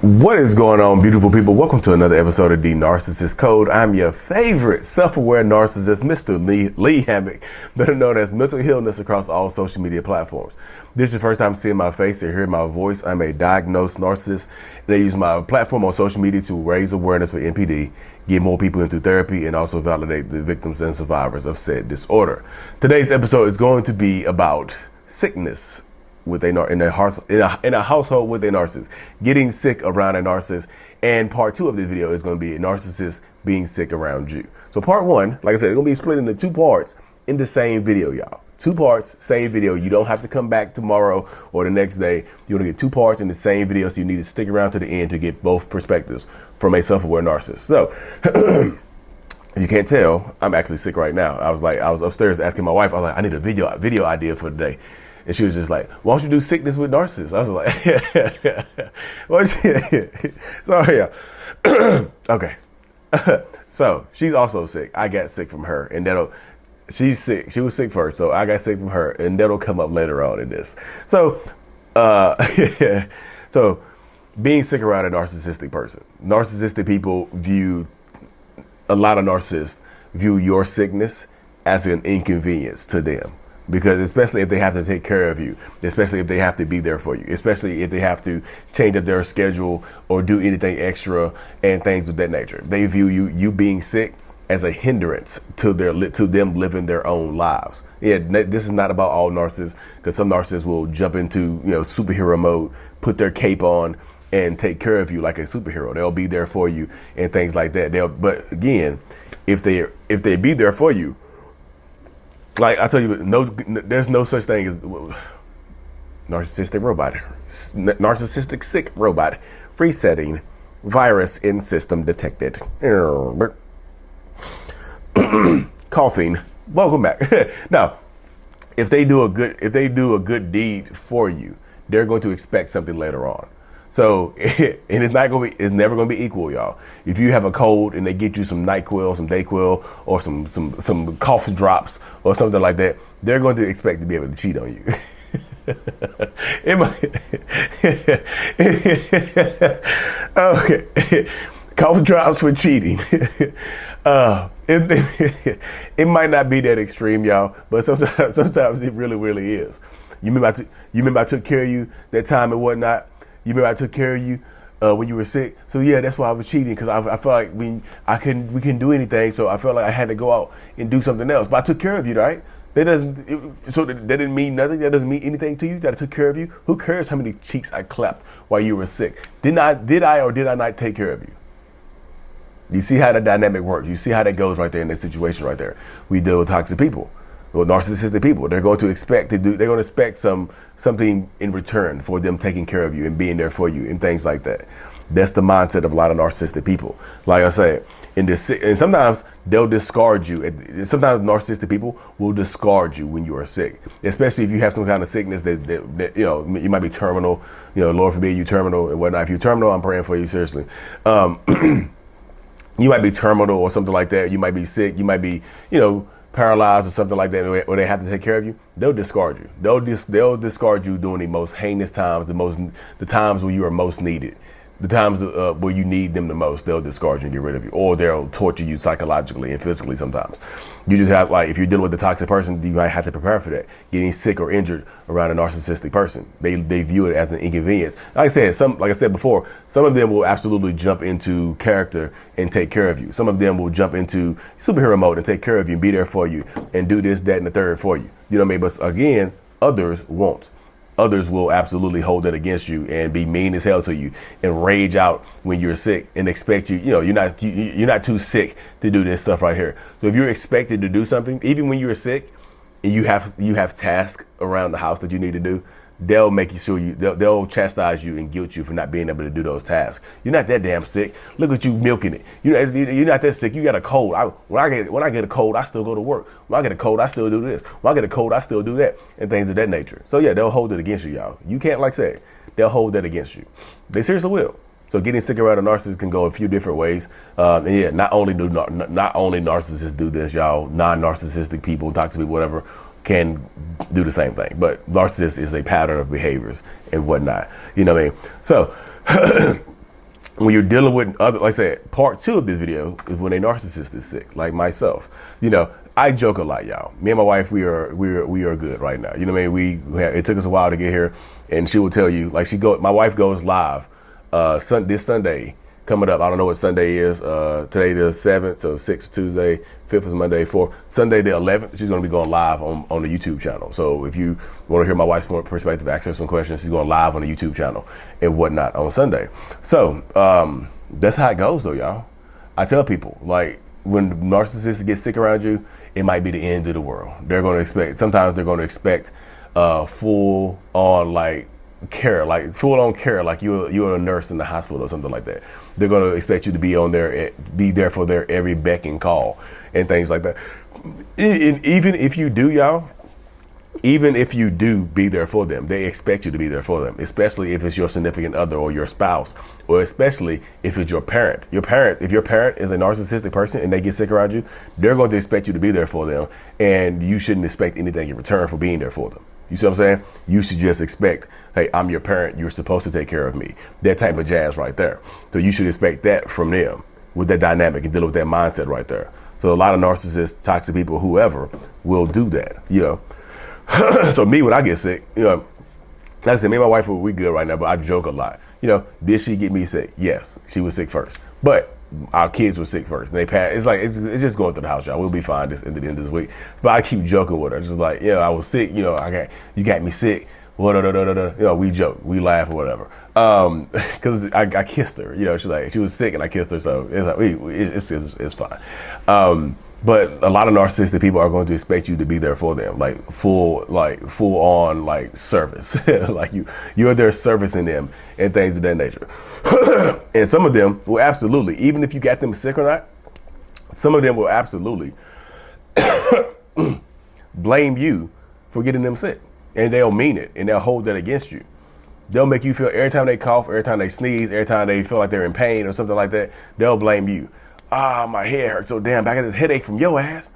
What is going on, beautiful people? Welcome to another episode of the Narcissist Code. I'm your favorite self-aware narcissist, Mr. Lee Hammock, better known as Mental Illness across all social media platforms. This is your first time seeing my face or hearing my voice. I'm a diagnosed narcissist, and I use my platform on social media to raise awareness for NPD, get more people into therapy, and also validate the victims and survivors of said disorder. Today's episode is going to be about sickness with in a household with a narcissist, getting sick around a narcissist, and part two of this video is going to be a narcissist being sick around you. So part one, like I said, it's going to be split into two parts in the same video, y'all. Two parts, same video. You don't have to come back tomorrow or the next day. You're going to get two parts in the same video, so you need to stick around to the end to get both perspectives from a self-aware narcissist. So if you can't tell, I'm actually sick right now. I was upstairs asking my wife, I was like, I need a video idea for today. And she was just like, why don't you do sickness with narcissists? I was like, so yeah. Okay. So she's also sick. I got sick from her, and she's sick. She was sick first, so I got sick from her, and that'll come up later on in this. So, so being sick around a narcissistic person. Narcissistic people a lot of narcissists view your sickness as an inconvenience to them. Because especially if they have to take care of you, especially if they have to be there for you, especially if they have to change up their schedule or do anything extra and things of that nature. They view you being sick as a hindrance to them living their own lives. Yeah, this is not about all narcissists, because some narcissists will jump into superhero mode, put their cape on, and take care of you like a superhero. They'll be there for you and things like that. But again, if they be there for you, like I tell you, there's no such thing as narcissistic robot, narcissistic sick robot, resetting, virus in system detected. Coughing. Welcome back. Now, if they do a good deed for you, they're going to expect something later on. So, and it's never going to be equal, y'all. If you have a cold and they get you some NyQuil, some Dayquil, or some cough drops or something like that, they're going to expect to be able to cheat on you. Okay. Cough drops for cheating. It might not be that extreme, y'all, but sometimes it really, really is. You remember I took care of you that time and whatnot. You remember I took care of you when you were sick. So yeah, that's why I was cheating, because I felt like we couldn't do anything. So I felt like I had to go out and do something else. But I took care of you, right? That didn't mean nothing. That doesn't mean anything to you that I took care of you. Who cares how many cheeks I clapped while you were sick? Did I or did I not take care of you? You see how the dynamic works. You see how that goes right there in that situation right there. We deal with toxic people. Well, narcissistic people, they're going to expect something in return for them taking care of you and being there for you and things like that. That's the mindset of a lot of narcissistic people. Like I said, and sometimes they'll discard you. Sometimes narcissistic people will discard you when you are sick, especially if you have some kind of sickness that you might be terminal. Lord forbid you terminal and whatnot. If you're terminal, I'm praying for you, seriously. You might be terminal or something like that. You might be sick. You might be, paralyzed or something like that, or they have to take care of you. They'll discard you. They'll discard you during the most heinous times, the times where you are most needed, the times where you need them the most. They'll discard you and get rid of you, or they'll torture you psychologically and physically. Sometimes you just have, like, if you're dealing with a toxic person, you might have to prepare for that. Getting sick or injured around a narcissistic person, they view it as an inconvenience. Like I said before, some of them will absolutely jump into character and take care of you. Some of them will jump into superhero mode and take care of you and be there for you and do this, that, and the third for you. You know what I mean? But again, others won't. Others will absolutely hold that against you and be mean as hell to you and rage out when you're sick and expect you're not too sick to do this stuff right here. So if you're expected to do something, even when you're sick and you have tasks around the house that you need to do, they'll make you sure they'll chastise you and guilt you for not being able to do those tasks. You're not that damn sick. Look at you milking it. You're not that sick. You got a cold. When I get a cold, I still go to work. When I get a cold, I still do this. When I get a cold, I still do that, and things of that nature. So yeah, they'll hold it against you, y'all. You can't, like I said, they'll hold that against you. They seriously will. So getting sick around a narcissist can go a few different ways. And yeah, not only narcissists do this, y'all. Non-narcissistic people, toxic people, whatever, can do the same thing. But narcissist is a pattern of behaviors and whatnot. You know what I mean? So when you're dealing with other, like I said, part 2 of this video is when a narcissist is sick, like myself. You know, I joke a lot, y'all. Me and my wife, we are good right now. You know what I mean? It took us a while to get here, and she will tell you, like my wife goes live this Sunday coming up. I don't know what Sunday is. Today the 7th, so 6th Tuesday, 5th is Monday, 4th. Sunday the 11th, she's going to be going live on the YouTube channel. So if you want to hear my wife's perspective, access some questions, she's going live on the YouTube channel and whatnot on Sunday. So that's how it goes, though, y'all. I tell people, like, when narcissists get sick around you, it might be the end of the world. Sometimes they're going to expect full on care, like you're a nurse in the hospital or something like that. They're going to expect you to be there for their every beck and call and things like that. And even if you do, y'all, even if you do be there for them, they expect you to be there for them, especially if it's your significant other or your spouse, or especially if it's your parent. If your parent is a narcissistic person and they get sick around you, they're going to expect you to be there for them, and you shouldn't expect anything in return for being there for them. You see what I'm saying? You should just expect, hey, I'm your parent. You're supposed to take care of me. That type of jazz right there. So you should expect that from them with that dynamic and dealing with that mindset right there. So a lot of narcissists, toxic people, whoever will do that, you know. So me, when I get sick, you know, like I said, me and my wife, we good right now, but I joke a lot. You know, did she get me sick? Yes, she was sick first. But our kids were sick first. And they passed. It's like, it's just going through the house, y'all. We'll be fine at the end of this week. But I keep joking with her. Just like, you know, I was sick. You know, you got me sick. You know, we joke, we laugh or whatever. Cause I kissed her, you know, she was sick and I kissed her. So it's like, it's fine. But a lot of narcissistic people are going to expect you to be there for them, like full on service. Like you're there servicing them and things of that nature. And some of them will absolutely, even if you got them sick or not, some of them will absolutely blame you for getting them sick. And they'll mean it, and they'll hold that against you. They'll make you feel, every time they cough, every time they sneeze, every time they feel like they're in pain or something like that, they'll blame you. My head hurts so damn bad. I got this headache from your ass.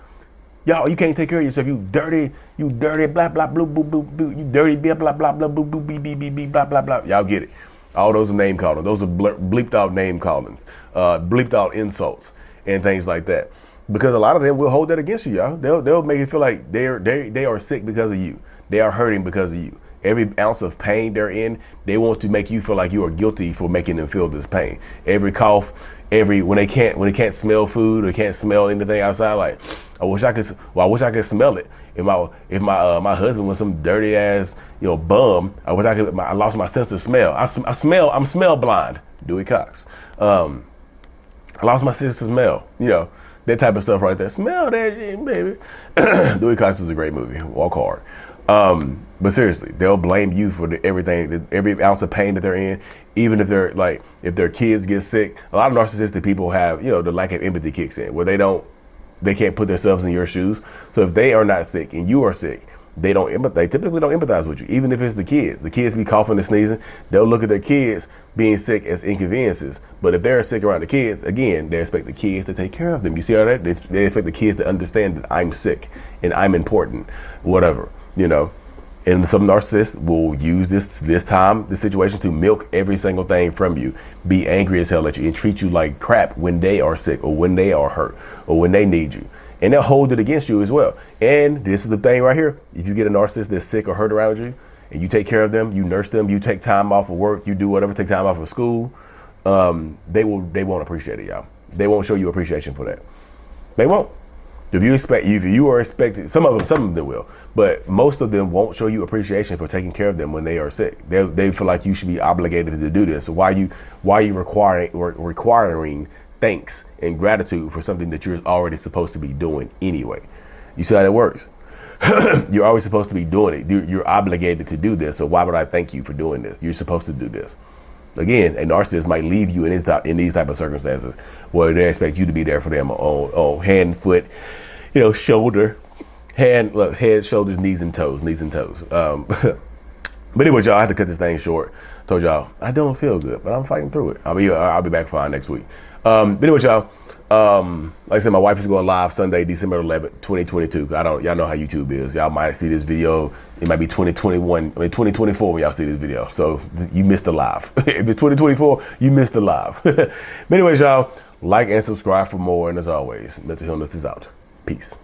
Y'all, you can't take care of yourself. You dirty, blah, blah, blah, blah, blah, blah. You dirty, blah, blah, blah, blah, blah, blah, blah, blah, blah. Y'all get it. All those are name callings. Those are bleeped out name callings, bleeped out insults and things like that. Because a lot of them will hold that against you, y'all. They'll make you feel like they are sick because of you. They are hurting because of you. Every ounce of pain they're in, they want to make you feel like you are guilty for making them feel this pain. Every cough, when they can't smell food or can't smell anything outside, like I wish I could smell it. If my husband was some dirty ass, you know, bum, I lost my sense of smell. I'm smell blind. Dewey Cox. I lost my sense of smell. You know, that type of stuff right there. Smell that shit, baby. Dewey Cox is a great movie. Walk hard. But seriously, they'll blame you for everything, every ounce of pain that they're in. Even if if their kids get sick. A lot of narcissistic people have, you know, the lack of empathy kicks in, where they can't put themselves in your shoes. So if they are not sick and you are sick, they typically don't empathize with you. Even if it's the kids be coughing and sneezing, they'll look at their kids being sick as inconveniences. But if they're sick around the kids, again, they expect the kids to take care of them. You see how that? They expect the kids to understand that I'm sick and I'm important, whatever, you know. And some narcissists will use this situation to milk every single thing from you, be angry as hell at you, and treat you like crap when they are sick or when they are hurt or when they need you. And they'll hold it against you as well. And this is the thing right here. If you get a narcissist that's sick or hurt around you and you take care of them, you nurse them, you take time off of work, you do whatever, take time off of school, they won't appreciate it, y'all. They won't show you appreciation for that. They won't. If you are expecting, some of them will, but most of them won't show you appreciation for taking care of them when they are sick. They feel like you should be obligated to do this. So why are you requiring thanks and gratitude for something that you're already supposed to be doing anyway? You see how that works? You're always supposed to be doing it. You're obligated to do this. So why would I thank you for doing this? You're supposed to do this. Again, a narcissist might leave you in these type of circumstances where they expect you to be there for them on hand, foot, you know, shoulder, head, shoulders, knees and toes. But anyway, y'all, I have to cut this thing short. Told y'all I don't feel good, but I'm fighting through it. I'll be back fine next week. But anyway, y'all, Like I said, my wife is going live Sunday, December 11th, 2022. Y'all know how YouTube is. Y'all might see this video. It might be 2024 when y'all see this video. So you missed the live. If it's 2024, you missed the live. But anyways, y'all, like and subscribe for more. And as always, Mental Illness is out. Peace.